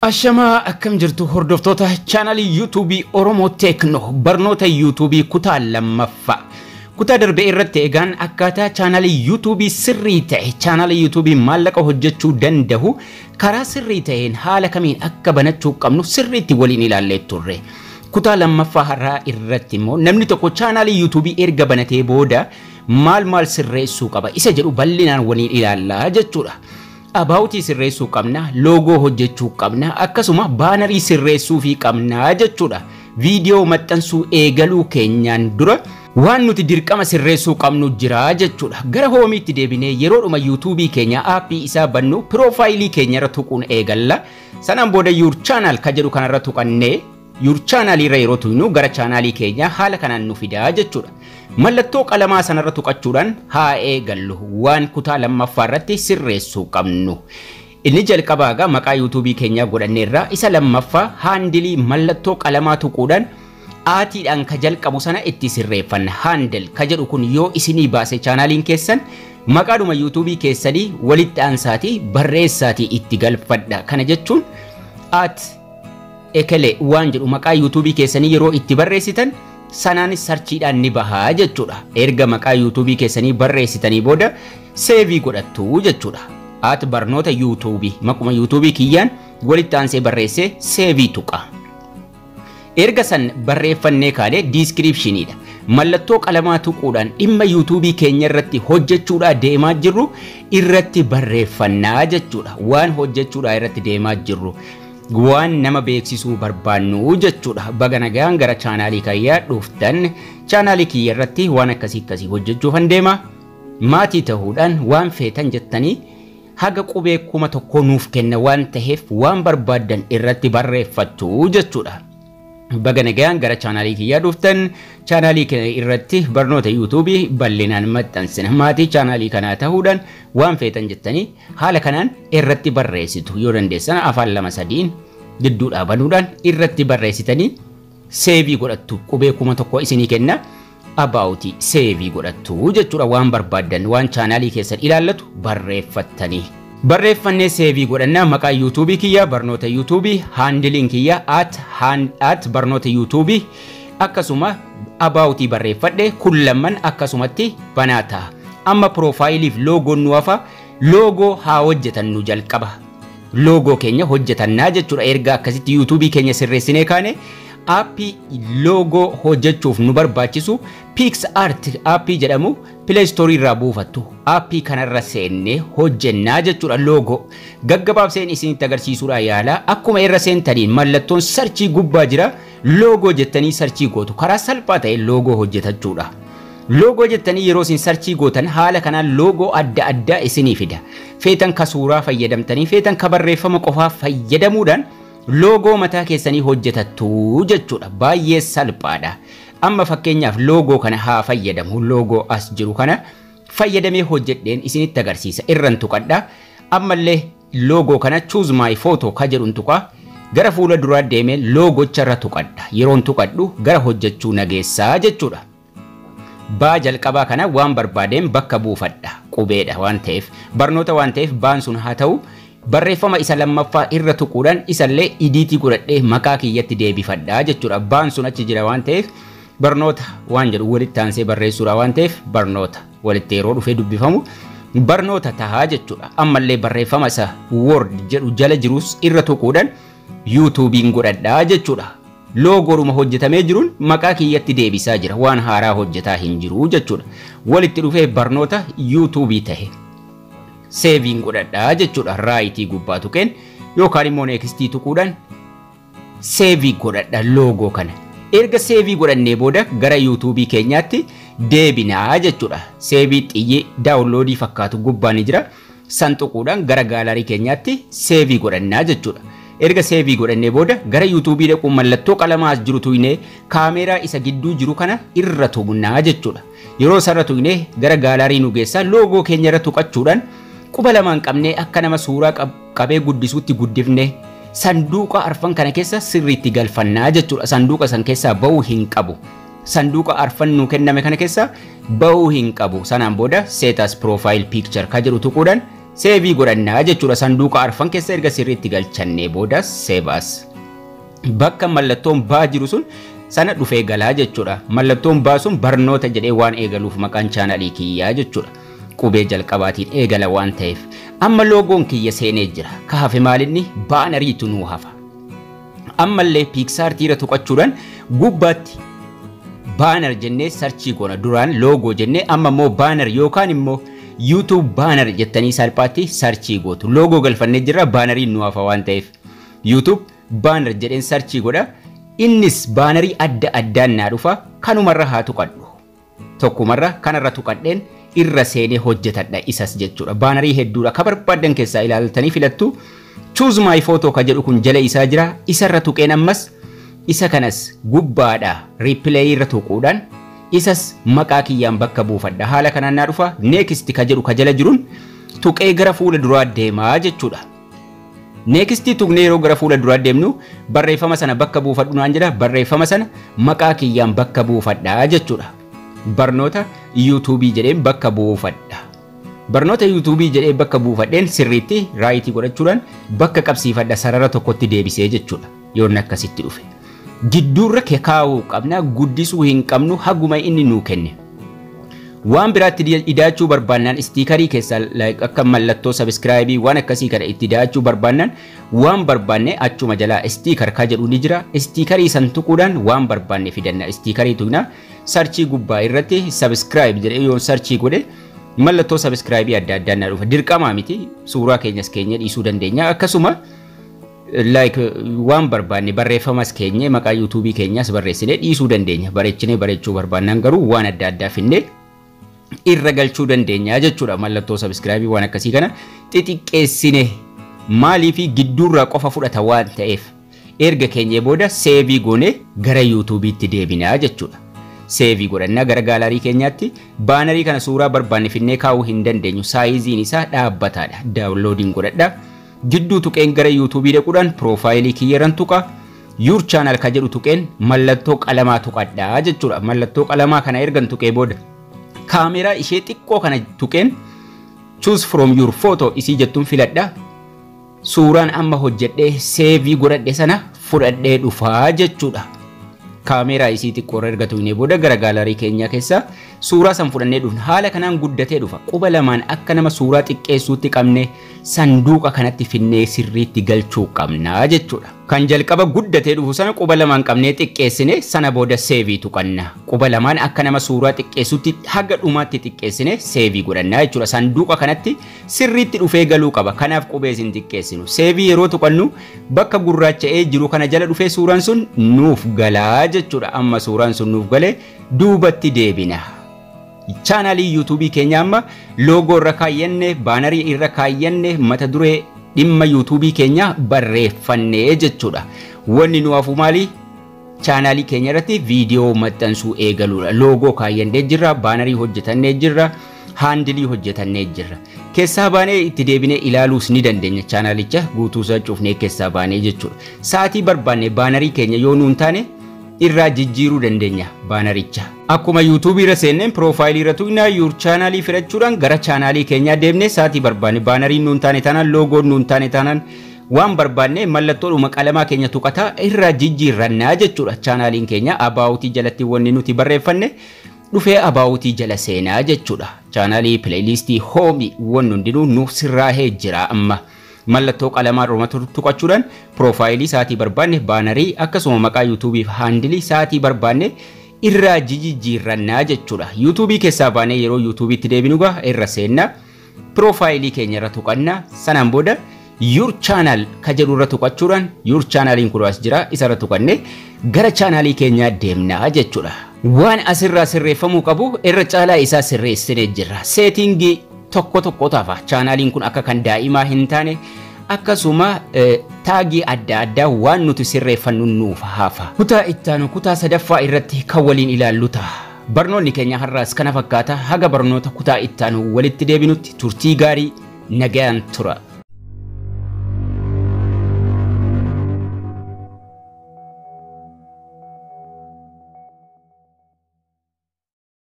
Ashama akkam jirtu hordoftoota chaanalii YouTube Oromoo Tekno barnoota YouTube kutaa lammaffaa kutaa darbee irratti eegaan akkaataa chaanalii YouTube sirrii ta'e chaanalii YouTube maallaqa hojjechuu danda'u karaa sirrii ta'een haala kamiin akka banachuu qabnu sirriitti waliin ilaallee turre. Kutaa lammaffaa har'aa irratti immoo namni tokko chaanalii YouTube erga banatee booda maal sirreessuu qaba isa jedhu bal'inaan waliin ilaallaa jechuudha. Abauti sirreessuu qabna, logo hojjechuu qabna, akkasuma baanarii sirreessuu fi qabna jechuudha. Viidiyoo maxxansuu eegaluu keenyaan dura waan nuti dirqama sirreessuu qabnu jira jechuudha. Gara hoomiitti deebinee yeroodhuma YouTube keenya aappii isaa bannu profaayilii keenya irra tuquun eegalla. Sanaan booda your channel ka jedhu kanarra tuqannee your channel irra yeroo tuynu gara channelii keenya haala kanaan nu fidaa jechuudha. Mallattoo qalamaa sanarra tuqachuudhaan haa eegallu waan kutaa lammaffaa irratti sirreessuu qabnu. Inni jalqabaaga maqaa YouTube keenya godhanneerra isa lammaffaa handilii mallattoo qalamaa tuquudhaan aatiidhaan ka jalqabu sana itti sirreeffanna. Handle ka jedhu kun yoo isinii baase chaanaliin keessan maqaadhuma YouTube keessanii walitti aansaatii barreessaatii itti galfadha. Kana jechuun ekele waan jedhu maqaa YouTube keessanii yeroo itti barreessitan sanaan sarchiidhaan ni bahaa jechuudha. Erga maqaa YouTube keessanii barreessitanii booda save godhattu jechuudha. Barnoota YouTube maquma YouTube kiyyaan walitti aansee barreessee save tuqa. Erga san barreeffannee kaane descriptionidha. Mallattoo qalamaa tuquudhaan dhimma YouTube keenya irratti hojjechuudha deemaa jirru irratti barreeffannaa jechuudha. Waan hojjechuudha irratti deemaa jirru. Waan nama beeksisuu barbaannu jechuudha. Baga nagaan gara chaanalii kiyyaa dhuftan chaanalii kiyya irratti waan akkasii hojjechuuf handeema. Maatii ta'uudhaan waan feetan jettanii haga qubee 1,000 nuuf kenna waan ta'eef waan barbaadan irratti barreeffattu jechuudha. Baga nagaan gara chaanalii kiyyaa dhuftan chaanalii kana irratti barnoota YouTube bal'inaan maxxansina. Maatii chaanalii kanaa ta'uudhaan waan feetan jettanii haala kanaan irratti barreessitu. Yoo dandeessan afaan 2-3 gidduudhaa banuudhaan irratti barreessitanii save godhattu. Qubee 1,000 isinii kenna about save godhattu jechuudha. Waan barbaadan waan chaanalii keessan ilaallatu barreeffattanii. Barreeffannee save godhanna maqaa YouTube kiyya barnoota YouTube handling kiyya at barnoota YouTube akkasuma about barreeffadhe kullamman akkasumatti banaata. Amma profaayiliif logo nuwafa logo haa hojjetannu jalqaba. Logo keenya hojjetannaa jechuudha. Erga akkasitti YouTube keenya sirreessinee kaane aappii logo hojjechuuf nu barbaachisu PixArt aappii jedhamu Play Store irraa buufattu. Aappii kanarra seennee hojjennaa jechuudha. Logo gaggabaabseen isinitti agarsiisuudha yaala. Akkuma irra seentaniin mallattoon sarchii gubbaa jira. Logo jettanii sarchii gootu. Karaa salphaa ta'e logo hojjetachuudha. Logo jettanii yeroo isin sarchii gootan haala kanaan logo adda addaa isinii fida. Feetan ka suuraa fayyadamtanii feetan ka barreeffama qofaa fayyadamuudhaan logo mataa keessanii hojjetattu jechuudha. Baay'ee salphaadha. Amma fakkeenyaaf logo kana haa fayyadamu. Logo as jiru kana fayyadamee hojjedheen isinitti agarsiisa. Irran tuqadha. Ammallee logo kana choose my photo ka jedhuun tuqa. Gara fuula duraa deemee logocharra tuqadha. Yeroon tuqadhu gara hojjechuu nageessaa jechuudha. Baa jalqabaa kana waan barbaadeen bakka buufadha. Qubeedha waan ta'eef barnoota waan ta'eef baan sun haa ta'u barreeffama isa lammaffaa irra tuquudhaan isallee idiitii godhadhee maqaa kiyyatti deebifadha jechuudha. Baan sun achi jira waan ta'eef barnoota waan jedhu walitti aansee barreessuudha waan ta'eef barnoota walitti yeroo dhufee dubbifamu barnoota tahaa jechuudha. Ammallee barreeffama isa word jedhu jala jirus irra tuquudhaan YouTubein godhadha jechuudha. Logoodhuma hojjetamee jiruun maqaa kiyyatti deebisaa jira. Waan haaraa hojjetaa hin jiru jechuudha. Walitti dhufee barnoota YouTube ta'e. Saving godhadha jechuudha. Raayitii gubbaa tuqeen yookaan immoo next tuquudhaan save godhadha logo kana. Erga save godhannee booda gara YouTube keenyaatti deebinaa jechuudha. Save xiyye downloadii fakkaatu gubbaa ni jira. San tuquudhaan gara gaalarii keenyaatti save godhannaa jechuudha. Erga save godhannee booda gara YouTube dhaquun mallattoo qalamaa as jiru tuyne kaameeraa isa gidduu jiru kana irra tuqnaa jechuudha. Yeroo sarra tuyne gara gaalarii nu geessa logo keenya irra tuqachuudhaan quba lamaan qabnee akka nama suuraa qabee guddisuutti guddifne sanduuqa arfan kana keessa sirriitti galfannaa jechuudha. Sanduuqa san keessaa ba'uu hin qabu. Sanduuqa arfan nu kenname kana keessa ba'uu hin qabu. Sanaan booda set as profile picture ka jedhu tuquudhaan seevii godhannaa jechuudha. Sanduuqa arfan keessa erga sirriitti galchannee booda seebaas. Bakka mallattoon baa jiru sun sana dhufee galaa jechuudha. Mallattoon baa sun barnoota jedhee waan eegaluuf maqaan chaanalii kiyyaa jechuudha. Qubee jalqabaatiin eegala waan ta'eef. Amma loogoon kiyya seenee jira. Ka hafe maalinni baanariitu nuu hafa. Ammallee piiksaartiira tuqachuudhaan gubbaatti baanar jennee sarchii goona. Duraan loogoo jennee amma immoo baanar yookaan immoo YouTube baanar jettanii salphaatti sarchii gootu. Loogoo galfannee jirra baanariin nuu hafa waan ta'eef. YouTube baanar jedheen sarchii godha. Innis baanarii adda addaan naa dhufa kanumarra haa tuqadhu. Tokkumarra kanarra tuqadheen irra seenee hojjetadha isas jechuudha. Baanarii hedduudha ka barbaadan keessaa ilaaltanii filattu. Choose my photo ka jedhu kun jala isaa jira. Isarra tuqeen ammas isa kanas gubbaadha replay irra tuquudhaan isas maqaa kiyyaan bakka buufadha. Haala kanaan naa dhufa. Next ka jedhu ka jala jiruun tuqee gara fuula duraa deemaa jechuudha. Next tuqnee yeroo gara fuula duraa deemnu barreeffama sana bakka buufadhu naan jedha. Barreeffama sana maqaa kiyyaan bakka buufadha jechuudha. Barnoota YouTube jedheen bakka buufadha. Barnoota YouTube jedhee bakka buufadheen sirriitti raayitii godhachuudhaan bakka qabsiifadha sarara tokkotti deebisee jechuudha. Yoon akkasitti dhufe. Gidduurra kaa'uu qabna guddisuu hin qabnu haguma inni nuu kenne. Waan biraatti idaachuu barbaannaan istiikarii keessa akka mallattoo subscribe waan akkasii kana itti idaachuu barbaannaan waan barbaanne achuma jalaa istiikar ka jedhu ni jira. Istiikarii san tuquudhaan waan barbaanne fidanna. Istiikarii tuqna sarchii gubbaa irratti subscribe jedhee yoo sarchii godhe mallattoo subscribe adda addaan na dhufa. Dirqamaa miti suuraa keenyas keenya dhiisuu dandeenya. Akkasuma waan barbaanne barreeffamas keenya maqaa YouTube keenyas barreessinee dhiisuu dandeenya. Bareechinee bareechuu barbaannaan garuu waan adda addaa finnee irra galchuu dandeenya jechuudha. Mallattoo subscribe waan akkasii kana xixiqqeessine maaliif gidduurraa qofa fudhata waan ta'eef erga keenya booda seevii goone gara YouTube'itti deebinaa jechuudha. Seevii godhannaa gara gaalarii keenyaatti baanarii kana suuraa barbaanne finnee kaa'uu hin dandeenyu. Saayiziin isaa dhaabbataadha. Daawunloodiin godhadha. Gidduu tuqeen gara YouTube'ii dhaquudhaan piroofaayilii kiyyaran tuqa. Your channel ka jedhu tuqeen mallattoo qalamaa tuqadhaa jechuudha. Mallattoo qalamaa kana ergan tuqee booda kaameraa ishee xiqqoo kana tuqeen choose from your photo isii jettuun filadha. Suuraan amma hojjedhee seevii godhadhe sana fudhadhee dhufaa jechuudha. Kaameraa isii xiqqoo erga tuqnee booda gara gaalarii keenyaa keessa suuraa san fudhannee dhufna. Haala kanaan guddatee dhufa. Quba lamaan akka nama suuraa xiqqeessuutti qabne sanduuqa kanatti finnee sirriitti galchuu qabna jechuudha. Kan jalqaba guddatee dhufu sana quba lamaan qabnee xiqqeessine sana booda seevii tuqanna. Quba lamaan akka nama suuraa xiqqeessuutti haga dhumaatti xiqqeessine seevii godhanna jechuudha. Sanduuqa kanatti sirriitti dhufee galuu qaba. Kanaaf qubee isin xiqqeessinu. Seevii yeroo tuqannu bakka gurraacha'ee jiru kana jala dhufee suuraan sun nuuf galaa jechuudha. Amma suuraan sun nuuf galee duubatti deebina. Chaanalii YouTube keenya amma loogoo irra kaayyanne baanarii irra kaayyanne mata duree dhimma YouTube keenya barreeffannee jechuudha. Wanni nu hafu maali? Chaanalii keenya irratti viidiyoo maxxansuu eegaluudha. Loogoo kaayyannee jirra, baanarii hojjetannee jirra, haandilii hojjetannee jirra. Keessaa baanee itti deebinee ilaaluus ni dandeenya. Chaanalicha guutuu isaa cufnee keessaa baanee jechuudha. Sa'aatii barbaanne baanarii keenya yoo nuun taane irraa jijjiiruu dandeenya baanaricha. Akkuma YouTube irra seenneen piroofaayilii irra tuqnaa your chaanalii filachuudhaan gara chaanalii keenyaa deemnee sa'aatii barbaanne baanariin nuun taane taanaan loogoon nuun taane taanaan waan barbaanne mallattoodhuma qalamaa keenya tuqataa irraa jijjiirrannaa jechuudha. Chaanaliin keenya abaawutii jalatti wanni nuti barreeffanne dhufee abaawutii jala seenaa jechuudha. Chaanalii pileeylistii hoomii wanni hundinuu nuuf sirraahee jira amma. Mallattoo qalamaa irra tuqachuudhaan piroofaayilii sa'aatii barbaanne baanarii akkasuma maqaa YouTube'if haandilii sa'aatii barbaanne irraa jijjiirrannaa jechuudha. YouTube keessaa baanee yeroo YouTube'itti deebinu gaa irra seennaa piroofaayilii keenya irra tuqannaa sanaan booda your channel ka jedhu irra tuqachuudhaan your channeliin kun as jira isa irra tuqannee gara chaanalii keenyaa deemnaa jechuudha. Waan asirraa sirreeffamuu qabu irra caalaa isaa sirreessinee jirra. Seetingii tokko tokko tafa chaanaliin kun akka kan daa'imaa hin taane akkasuma taagii adda addaa waan nuti sirreeffannu nuuf hafa. Kutaa ittaanu kutaa sadaffaa irratti kan waliin ilaallu ta'a. Barnoonni keenya har'aas kana fakkaata. Haga barnoota kutaa ittaanu walitti deebinutti turtii gaarii nagaan tura.